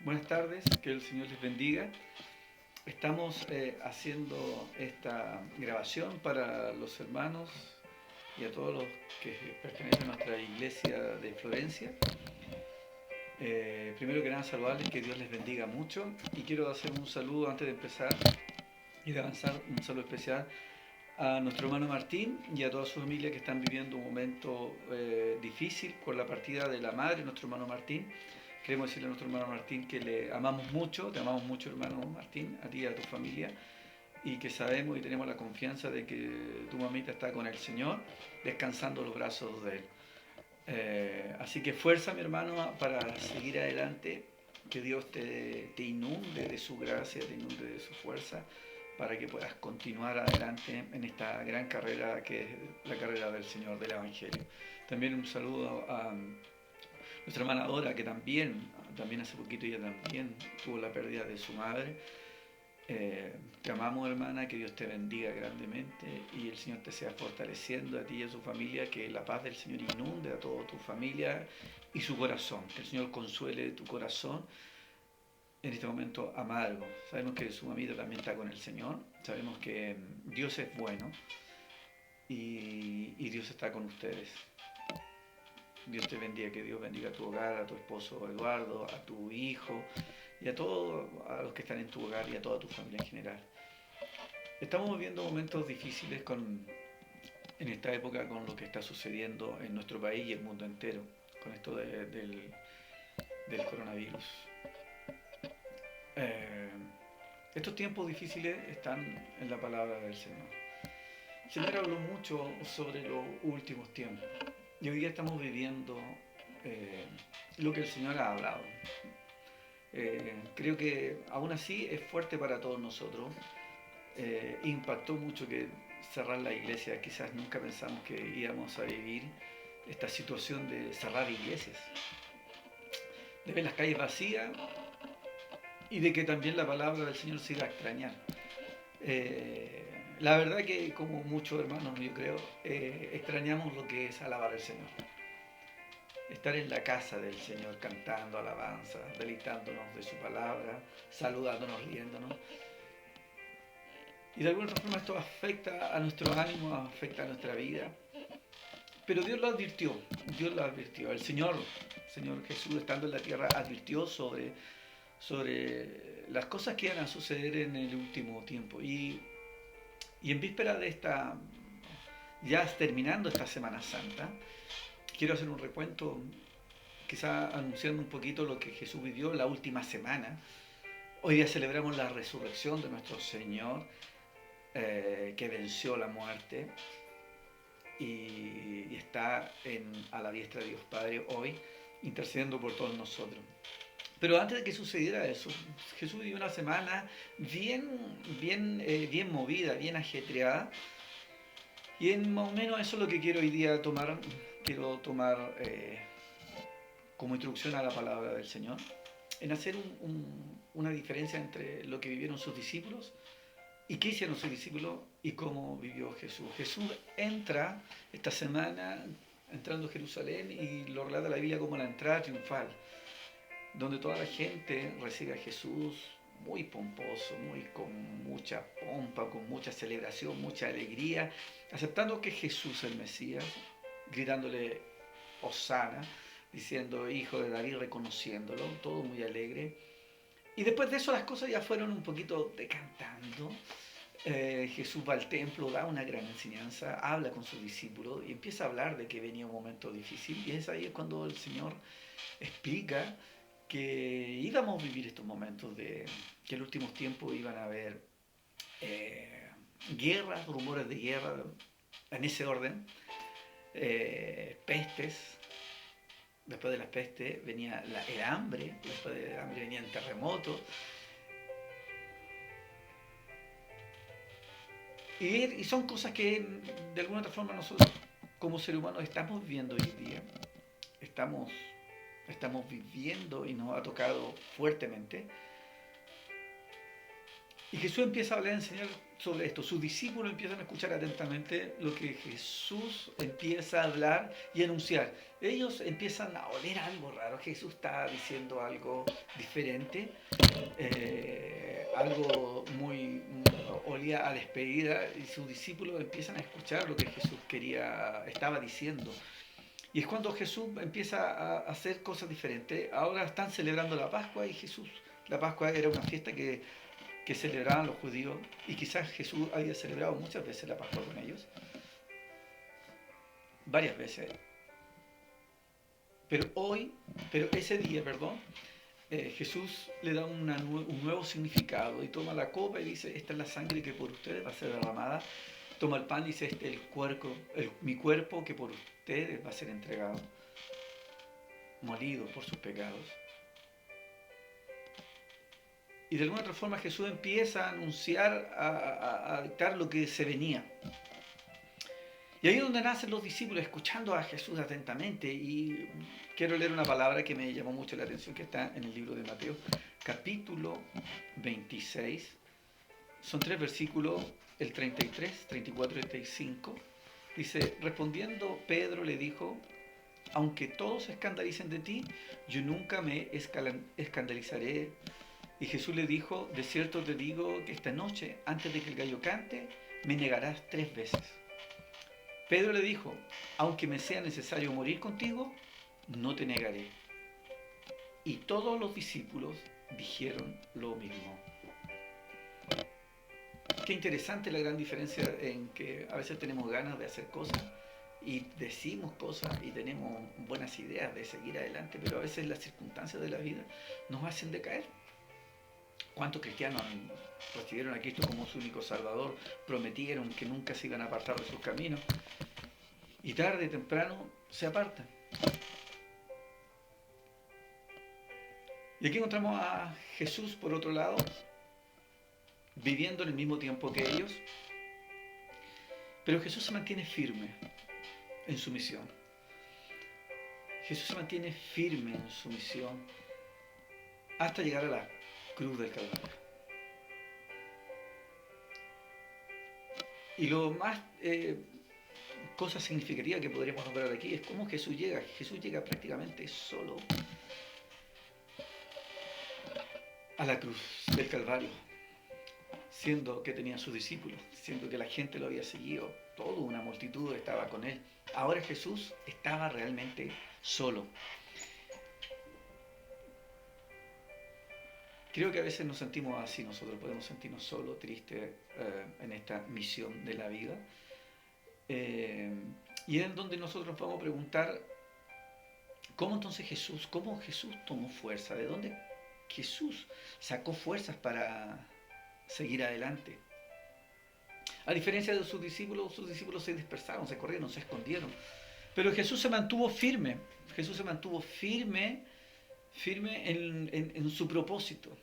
Buenas tardes, que el Señor les bendiga. Estamos haciendo esta grabación para los hermanos y a todos los que pertenecen a nuestra iglesia de Florencia. Primero que nada saludarles, que Dios les bendiga mucho y quiero hacer un saludo antes de empezar y de avanzar, un saludo especial a nuestro hermano Martín y a toda su familia que están viviendo un momento difícil con la partida de la madre de nuestro hermano Martín. Queremos decirle a nuestro hermano Martín que le amamos mucho, te amamos mucho hermano Martín, a ti y a tu familia, y que sabemos y tenemos la confianza de que tu mamita está con el Señor, descansando los brazos de Él. Así que fuerza mi hermano para seguir adelante, que Dios te inunde de su gracia, te inunde de su fuerza, para que puedas continuar adelante en esta gran carrera que es la carrera del Señor, del Evangelio. También un saludo a nuestra hermana Dora, que también hace poquito ella también tuvo la pérdida de su madre. Te amamos, hermana, que Dios te bendiga grandemente y el Señor te sea fortaleciendo a ti y a su familia, que la paz del Señor inunde a toda tu familia y su corazón, que el Señor consuele tu corazón en este momento amargo. Sabemos que su mamita también está con el Señor, sabemos que Dios es bueno y Dios está con ustedes. Dios te bendiga, que Dios bendiga a tu hogar, a tu esposo Eduardo, a tu hijo y a todos a los que están en tu hogar y a toda tu familia en general. Estamos viviendo momentos difíciles en esta época con lo que está sucediendo en nuestro país y el mundo entero, con esto del coronavirus. Eh, Estos tiempos difíciles están en la palabra del Señor. El Señor habló mucho sobre los últimos tiempos y hoy día estamos viviendo eh, lo que el Señor ha hablado. Creo que aún así es fuerte para todos nosotros. Impactó mucho que cerrar la iglesia, quizás nunca pensamos que íbamos a vivir esta situación de cerrar iglesias, de ver las calles vacías y de que también la palabra del Señor se iba a extrañar. La verdad que como muchos hermanos yo creo, extrañamos lo que es alabar al Señor. Estar en la casa del Señor cantando alabanza, deleitándonos de su palabra, saludándonos, riéndonos. Y de alguna forma esto afecta a nuestro ánimo, afecta a nuestra vida. Pero Dios lo advirtió, Dios lo advirtió. Señor Jesús estando en la tierra advirtió sobre las cosas que iban a suceder en el último tiempo. Y en víspera de ya terminando esta Semana Santa, quiero hacer un recuento, quizá anunciando un poquito lo que Jesús vivió la última semana. Hoy día celebramos la resurrección de nuestro Señor, que venció la muerte y está a la diestra de Dios Padre hoy, intercediendo por todos nosotros. Pero antes de que sucediera eso, Jesús vivió una semana bien movida, bien ajetreada. Y en más o menos eso es lo que quiero hoy día tomar. Quiero tomar como introducción a la palabra del Señor, en hacer una diferencia entre lo que vivieron sus discípulos y qué hicieron sus discípulos y cómo vivió Jesús. Jesús entra esta semana entrando a Jerusalén y lo relata la Biblia como la entrada triunfal, donde toda la gente recibe a Jesús muy pomposo, con mucha pompa, con mucha celebración, mucha alegría, aceptando que Jesús es el Mesías, gritándole Hosana, diciendo hijo de David, reconociéndolo, todo muy alegre. Y después de eso las cosas ya fueron un poquito decantando. Jesús va al templo, da una gran enseñanza, habla con sus discípulos y empieza a hablar de que venía un momento difícil. Y es ahí cuando el Señor explica que íbamos a vivir estos momentos de que en los últimos tiempos iban a haber guerras, rumores de guerra, en ese orden, pestes, después de las pestes venía el hambre, después del hambre venían terremotos, y son cosas que de alguna otra forma nosotros como seres humanos estamos viviendo hoy día, estamos, estamos viviendo y nos ha tocado fuertemente. Y Jesús empieza a hablar y a enseñar sobre esto. Sus discípulos empiezan a escuchar atentamente lo que Jesús empieza a hablar y a anunciar. Ellos empiezan a oler algo raro. Jesús está diciendo algo diferente, algo muy olía a despedida, y sus discípulos empiezan a escuchar lo que Jesús estaba diciendo. Y es cuando Jesús empieza a hacer cosas diferentes. Ahora están celebrando la Pascua y la Pascua era una fiesta que celebraban los judíos, y quizás Jesús había celebrado muchas veces la Pascua con ellos, varias veces, pero ese día, perdón, Jesús le da un nuevo significado y toma la copa y dice: esta es la sangre que por ustedes va a ser derramada. Toma el pan y dice: este es mi cuerpo que por ustedes va a ser entregado, molido por sus pecados. Y de alguna otra forma Jesús empieza a anunciar, a dictar lo que se venía. Y ahí es donde nacen los discípulos, escuchando a Jesús atentamente. Y quiero leer una palabra que me llamó mucho la atención, que está en el libro de Mateo, capítulo 26. Son 3 versículos, el 33, 34 y 35. Dice: respondiendo Pedro le dijo: aunque todos se escandalicen de ti, yo nunca me escandalizaré. Y Jesús le dijo: de cierto te digo que esta noche, antes de que el gallo cante, me negarás 3 veces. Pedro le dijo: aunque me sea necesario morir contigo, no te negaré. Y todos los discípulos dijeron lo mismo. Qué interesante la gran diferencia en que a veces tenemos ganas de hacer cosas y decimos cosas y tenemos buenas ideas de seguir adelante, pero a veces las circunstancias de la vida nos hacen decaer. ¿Cuántos cristianos recibieron a Cristo como su único Salvador? Prometieron que nunca se iban a apartar de sus caminos, y tarde o temprano se apartan. Y aquí encontramos a Jesús, por otro lado, viviendo en el mismo tiempo que ellos, pero Jesús se mantiene firme en su misión. Jesús se mantiene firme en su misión hasta llegar a la cruz del Calvario. Y lo más cosa significativa que podríamos nombrar aquí es cómo Jesús llega. Jesús llega prácticamente solo a la cruz del Calvario, siendo que tenía sus discípulos, siendo que la gente lo había seguido, toda una multitud estaba con él. Ahora Jesús estaba realmente solo. Creo que a veces nos sentimos así, nosotros podemos sentirnos solos, tristes en esta misión de la vida. Y es en donde nosotros vamos a preguntar: cómo Jesús tomó fuerza? ¿De dónde Jesús sacó fuerzas para seguir adelante? A diferencia de sus discípulos se dispersaron, se corrieron, se escondieron. Pero Jesús se mantuvo firme. Jesús se mantuvo firme en su propósito.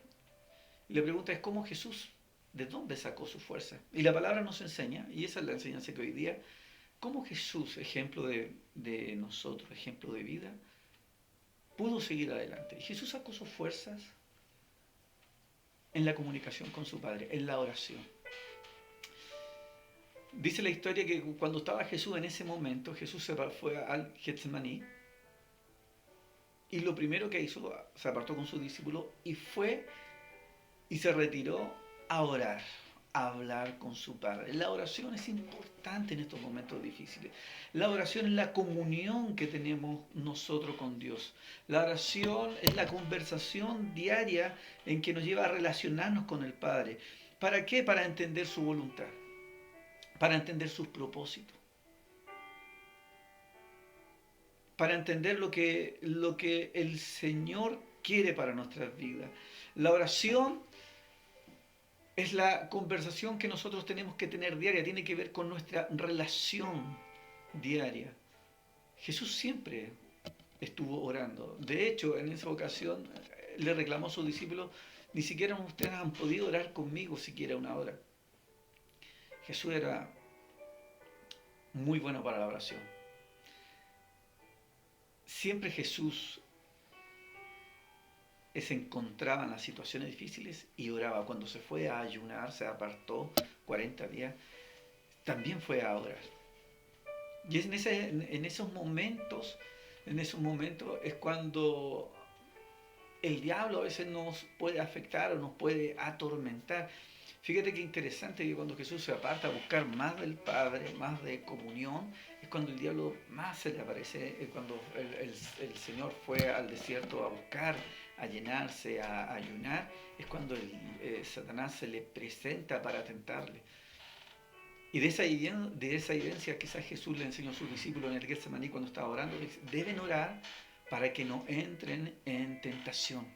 Y la pregunta es: ¿cómo Jesús, de dónde sacó su fuerza? Y la palabra nos enseña, y esa es la enseñanza que hoy día, cómo Jesús, ejemplo de nosotros, ejemplo de vida, pudo seguir adelante. Y Jesús sacó sus fuerzas en la comunicación con su Padre, en la oración. Dice la historia que cuando estaba Jesús en ese momento, Jesús se fue al Getsemaní, y lo primero que hizo, se apartó con sus discípulos y fue y se retiró a orar, a hablar con su Padre. La oración es importante en estos momentos difíciles. La oración es la comunión que tenemos nosotros con Dios. La oración es la conversación diaria en que nos lleva a relacionarnos con el Padre. ¿Para qué? Para entender su voluntad, para entender sus propósitos, para entender lo que el Señor quiere para nuestras vidas. La oración es la conversación que nosotros tenemos que tener diaria, tiene que ver con nuestra relación diaria. Jesús siempre estuvo orando. De hecho, en esa ocasión le reclamó a sus discípulos: ni siquiera ustedes han podido orar conmigo siquiera una hora. Jesús era muy bueno para la oración. Siempre Jesús se encontraba en las situaciones difíciles y oraba. Cuando se fue a ayunar, se apartó 40 días, también fue a orar. Y es en esos momentos es cuando el diablo a veces nos puede afectar o nos puede atormentar. Fíjate qué interesante que cuando Jesús se aparta a buscar más del Padre, más de comunión, es cuando el diablo más se le aparece, cuando el Señor fue al desierto a buscar, a llenarse, a ayunar, es cuando Satanás se le presenta para tentarle. Y de esa evidencia quizás Jesús le enseñó a sus discípulos en el Getsemaní cuando estaba orando, deben orar para que no entren en tentación.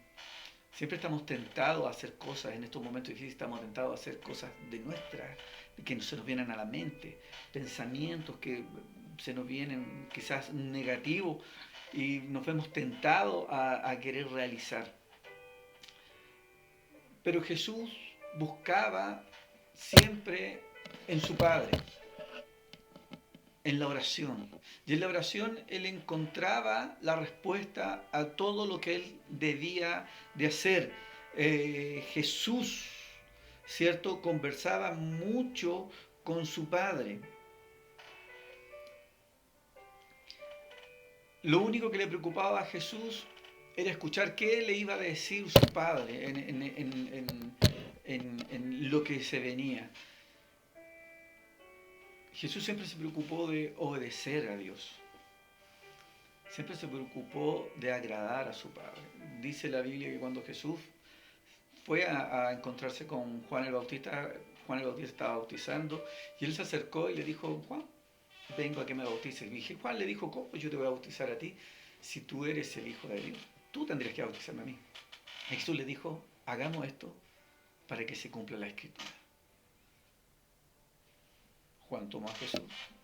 Siempre estamos tentados a hacer cosas, en estos momentos difíciles estamos tentados a hacer cosas que se nos vienen a la mente, pensamientos que se nos vienen quizás negativos y nos vemos tentados a querer realizar. Pero Jesús buscaba siempre en su Padre, en la oración. Y en la oración él encontraba la respuesta a todo lo que él debía de hacer. Jesús, ¿cierto?, conversaba mucho con su Padre. Lo único que le preocupaba a Jesús era escuchar qué le iba a decir su Padre en lo que se venía. Jesús siempre se preocupó de obedecer a Dios. Siempre se preocupó de agradar a su Padre. Dice la Biblia que cuando Jesús fue a encontrarse con Juan el Bautista estaba bautizando y él se acercó y le dijo: Juan, vengo a que me bautices. Y dije, Juan le dijo: ¿cómo yo te voy a bautizar a ti si tú eres el Hijo de Dios? Tú tendrías que bautizarme a mí. Y Jesús le dijo: hagamos esto para que se cumpla la Escritura. Juan tomó a Jesús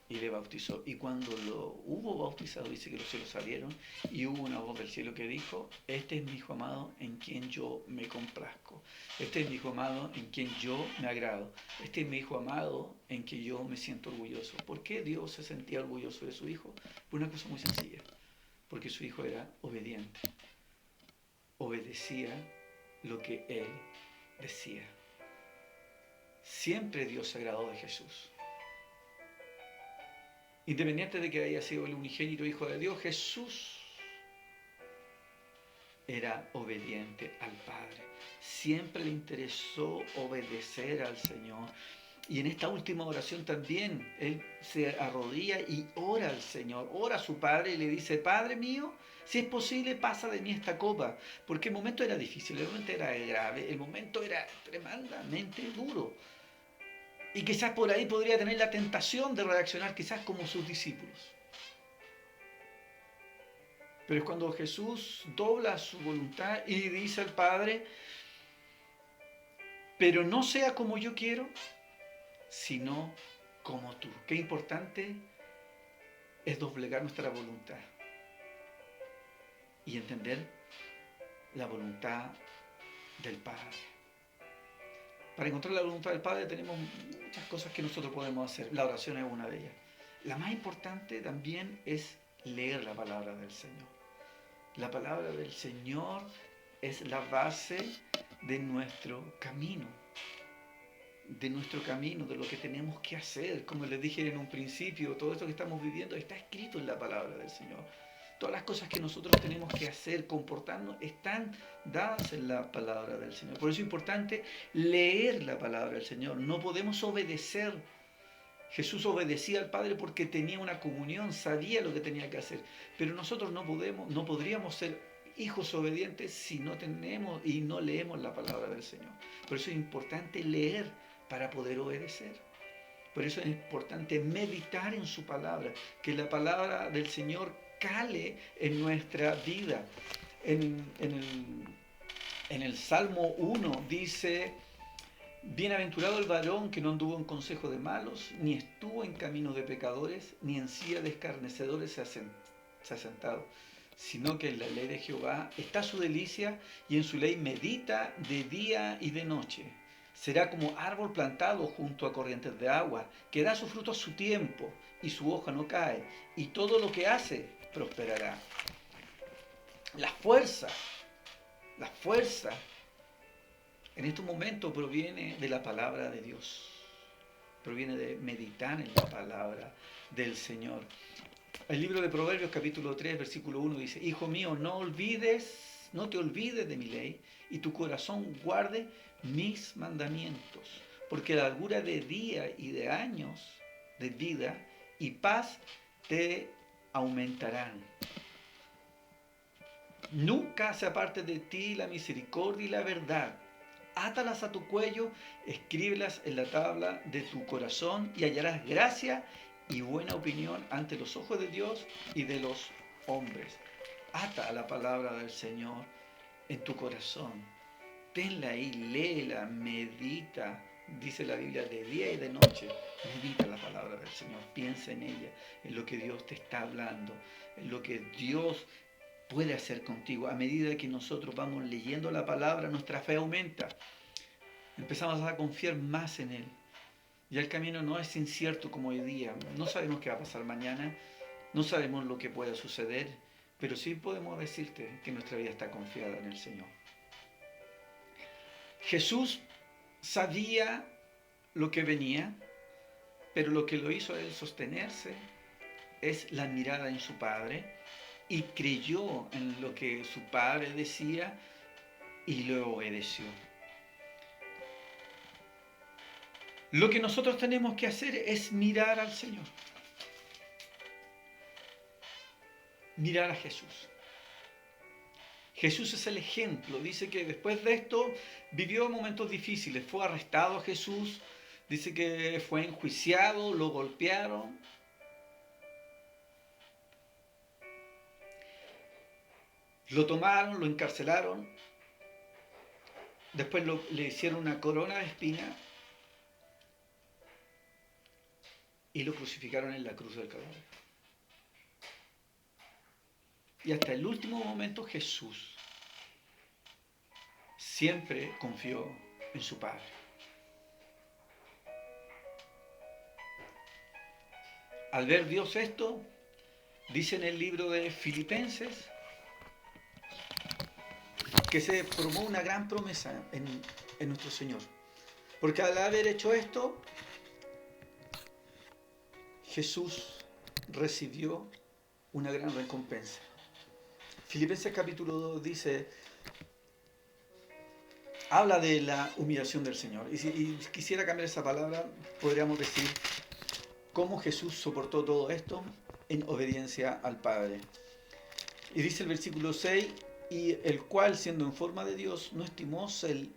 y le bautizó. Y cuando lo hubo bautizado, dice que los cielos se abrieron y hubo una voz del cielo que dijo: este es mi Hijo amado en quien yo me complazco. Este es mi Hijo amado en quien yo me agrado. Este es mi Hijo amado en quien yo me siento orgulloso. ¿Por qué Dios se sentía orgulloso de su Hijo? Por una cosa muy sencilla. Porque su Hijo era obediente. Obedecía lo que Él decía. Siempre Dios se agradó de Jesús. Independiente de que haya sido el unigénito Hijo de Dios, Jesús era obediente al Padre. Siempre le interesó obedecer al Señor. Y en esta última oración también, Él se arrodilla y ora al Señor, ora a su Padre y le dice: Padre mío, si es posible, pasa de mí esta copa. Porque el momento era difícil, el momento era grave, el momento era tremendamente duro. Y quizás por ahí podría tener la tentación de reaccionar quizás como sus discípulos. Pero es cuando Jesús dobla su voluntad y dice al Padre: pero no sea como yo quiero, sino como tú. Qué importante es doblegar nuestra voluntad y entender la voluntad del Padre. Para encontrar la voluntad del Padre tenemos muchas cosas que nosotros podemos hacer. La oración es una de ellas. La más importante también es leer la palabra del Señor. La palabra del Señor es la base de nuestro camino. De lo que tenemos que hacer. Como les dije en un principio, todo esto que estamos viviendo está escrito en la palabra del Señor. Todas las cosas que nosotros tenemos que hacer, comportarnos, están dadas en la palabra del Señor. Por eso es importante leer la palabra del Señor. No podemos obedecer. Jesús obedecía al Padre porque tenía una comunión, sabía lo que tenía que hacer. Pero nosotros no podríamos ser hijos obedientes si no tenemos y no leemos la palabra del Señor. Por eso es importante leer para poder obedecer. Por eso es importante meditar en su palabra, que la palabra del Señor cale en nuestra vida. En el Salmo 1 dice: bienaventurado el varón que no anduvo en consejo de malos, ni estuvo en camino de pecadores, ni en silla de escarnecedores se ha sentado, sino que en la ley de Jehová está su delicia, y en su ley medita de día y de noche. Será como árbol plantado junto a corrientes de agua, que da su fruto a su tiempo, y su hoja no cae, y todo lo que hace prosperará. Las fuerzas fuerza en estos momentos proviene de la palabra de Dios. Proviene de meditar en la palabra del Señor. El libro de Proverbios capítulo 3 versículo 1 dice: Hijo mío, no te olvides de mi ley, y tu corazón guarde mis mandamientos, porque la largura de día y de años de vida y paz te aumentarán. Nunca se aparte de ti la misericordia y la verdad. Átalas a tu cuello, escríbelas en la tabla de tu corazón, y hallarás gracia y buena opinión ante los ojos de Dios y de los hombres. Ata la palabra del Señor en tu corazón. Tenla ahí, léela, medita. Dice la Biblia, de día y de noche. Medita la palabra del Señor. Piensa en ella, en lo que Dios te está hablando, en lo que Dios puede hacer contigo. A medida que nosotros vamos leyendo la palabra, nuestra fe aumenta. Empezamos a confiar más en Él. Ya el camino no es incierto como hoy día. No sabemos qué va a pasar mañana. No sabemos lo que pueda suceder. Pero sí podemos decirte que nuestra vida está confiada en el Señor. Jesús sabía lo que venía, pero lo que lo hizo a Él sostenerse es la mirada en su Padre, y creyó en lo que su Padre decía y lo obedeció. Lo que nosotros tenemos que hacer es mirar al Señor. Mirar a Jesús. Jesús es el ejemplo. Dice que después de esto vivió momentos difíciles. Fue arrestado Jesús. Dice que fue enjuiciado, lo golpearon. Lo tomaron, lo encarcelaron. Después le hicieron una corona de espinas y lo crucificaron en la cruz del Calvario. Y hasta el último momento Jesús siempre confió en su Padre. Al ver Dios esto, dice en el libro de Filipenses que se formó una gran promesa en nuestro Señor. Porque al haber hecho esto, Jesús recibió una gran recompensa. Filipenses capítulo 2 dice, habla de la humillación del Señor. Y si quisiera cambiar esa palabra, podríamos decir cómo Jesús soportó todo esto en obediencia al Padre. Y dice el versículo 6, y el cual, siendo en forma de Dios, no estimó el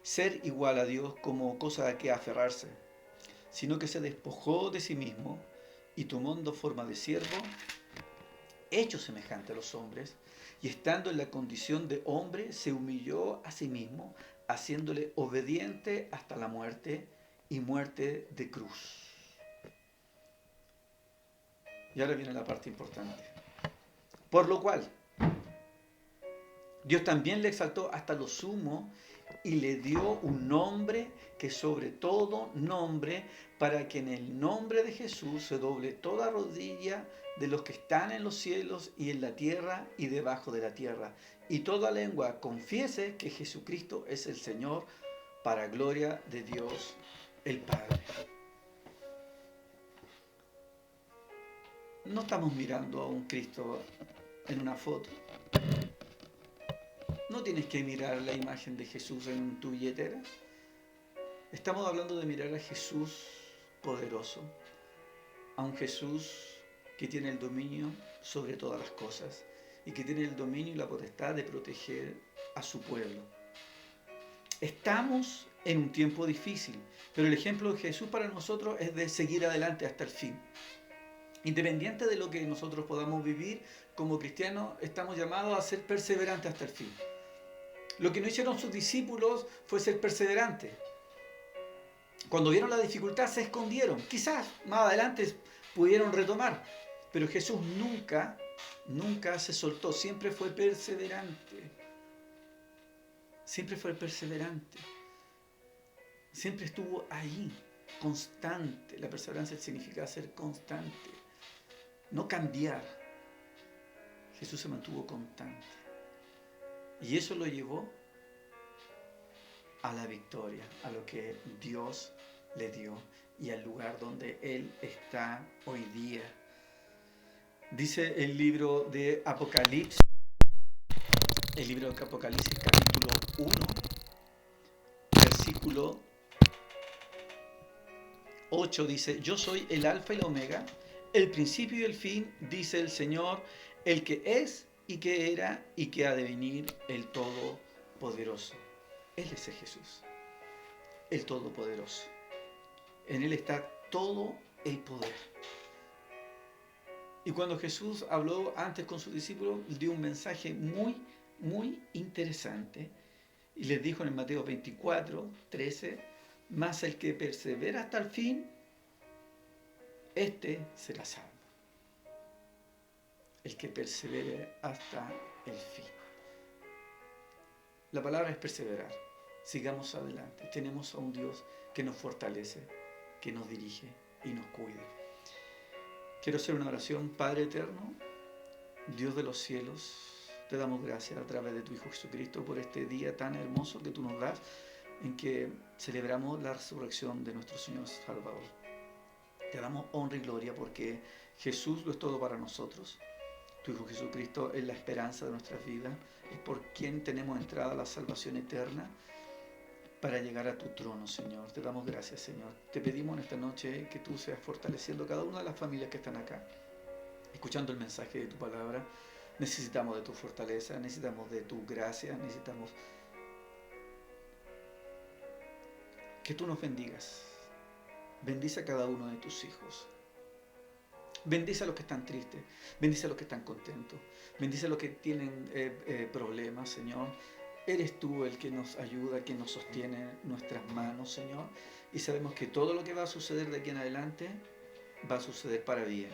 ser igual a Dios como cosa a que aferrarse, sino que se despojó de sí mismo y tomando forma de siervo, hecho semejante a los hombres, y estando en la condición de hombre, se humilló a sí mismo, haciéndole obediente hasta la muerte, y muerte de cruz. Y ahora viene la parte importante. Por lo cual, Dios también le exaltó hasta lo sumo y le dio un nombre que sobre todo nombre, para que en el nombre de Jesús se doble toda rodilla de los que están en los cielos y en la tierra y debajo de la tierra, y toda lengua confiese que Jesucristo es el Señor, para gloria de Dios el Padre. No estamos mirando a un Cristo en una foto. No tienes que mirar la imagen de Jesús en tu billetera. Estamos hablando de mirar a Jesús poderoso, a un Jesús que tiene el dominio sobre todas las cosas y que tiene el dominio y la potestad de proteger a su pueblo. Estamos en un tiempo difícil, pero el ejemplo de Jesús para nosotros es de seguir adelante hasta el fin. Independiente de lo que nosotros podamos vivir, como cristianos estamos llamados a ser perseverantes hasta el fin. Lo que no hicieron sus discípulos fue ser perseverantes. Cuando vieron la dificultad se escondieron. Quizás más adelante pudieron retomar, pero Jesús nunca se soltó, siempre fue perseverante. Siempre fue perseverante. Siempre estuvo ahí, constante. La perseverancia significa ser constante, no cambiar. Jesús se mantuvo constante. Y eso lo llevó a la victoria, a lo que Dios le dio y al lugar donde Él está hoy día. Dice el libro de Apocalipsis, capítulo 1, versículo 8, dice: yo soy el alfa y la omega, el principio y el fin, dice el Señor, el que es y que era y que ha de venir, el Todopoderoso. Él es el Jesús, el Todopoderoso. En Él está todo el poder. Y cuando Jesús habló antes con sus discípulos, dio un mensaje muy, muy interesante. Y les dijo en el Mateo 24, 13, mas el que persevera hasta el fin, este será salvo. El que persevere hasta el fin. La palabra es perseverar. Sigamos adelante. Tenemos a un Dios que nos fortalece, que nos dirige y nos cuida. Quiero hacer una oración. Padre eterno, Dios de los cielos, te damos gracias a través de tu Hijo Jesucristo por este día tan hermoso que tú nos das, en que celebramos la resurrección de nuestro Señor Salvador. Te damos honra y gloria porque Jesús lo es todo para nosotros. Tu Hijo Jesucristo es la esperanza de nuestras vidas, es por quien tenemos entrada a la salvación eterna para llegar a tu trono, Señor. Te damos gracias, Señor. Te pedimos en esta noche que tú seas fortaleciendo cada una de las familias que están acá, escuchando el mensaje de tu palabra. Necesitamos de tu fortaleza, necesitamos de tu gracia, necesitamos que tú nos bendigas. Bendice a cada uno de tus hijos. Bendice a los que están tristes, bendice a los que están contentos, bendice a los que tienen problemas, Señor. Eres tú el que nos ayuda, que nos sostiene nuestras manos, Señor. Y sabemos que todo lo que va a suceder de aquí en adelante va a suceder para bien.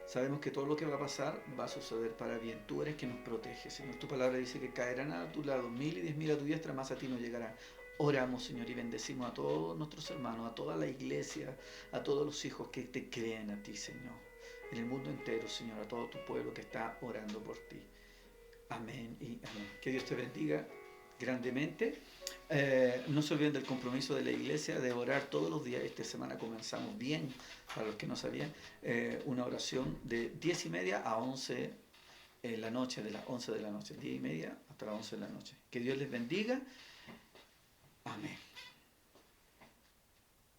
Sabemos que todo lo que va a pasar va a suceder para bien. Tú eres quien nos protege, Señor. Tu palabra dice que caerán a tu lado 1000 y 10.000 a tu diestra, más a ti no llegarán. Oramos, Señor, y bendecimos a todos nuestros hermanos, a toda la iglesia, a todos los hijos que te creen a ti, Señor. En el mundo entero, Señor, a todo tu pueblo que está orando por ti. Amén y amén. Que Dios te bendiga grandemente. No se olviden del compromiso de la iglesia de orar todos los días. Esta semana comenzamos bien, para los que no sabían, una oración de 10:30 a 11 en la noche, de las 11 de la noche, 10:30 hasta las 11 de la noche. Que Dios les bendiga. Amén.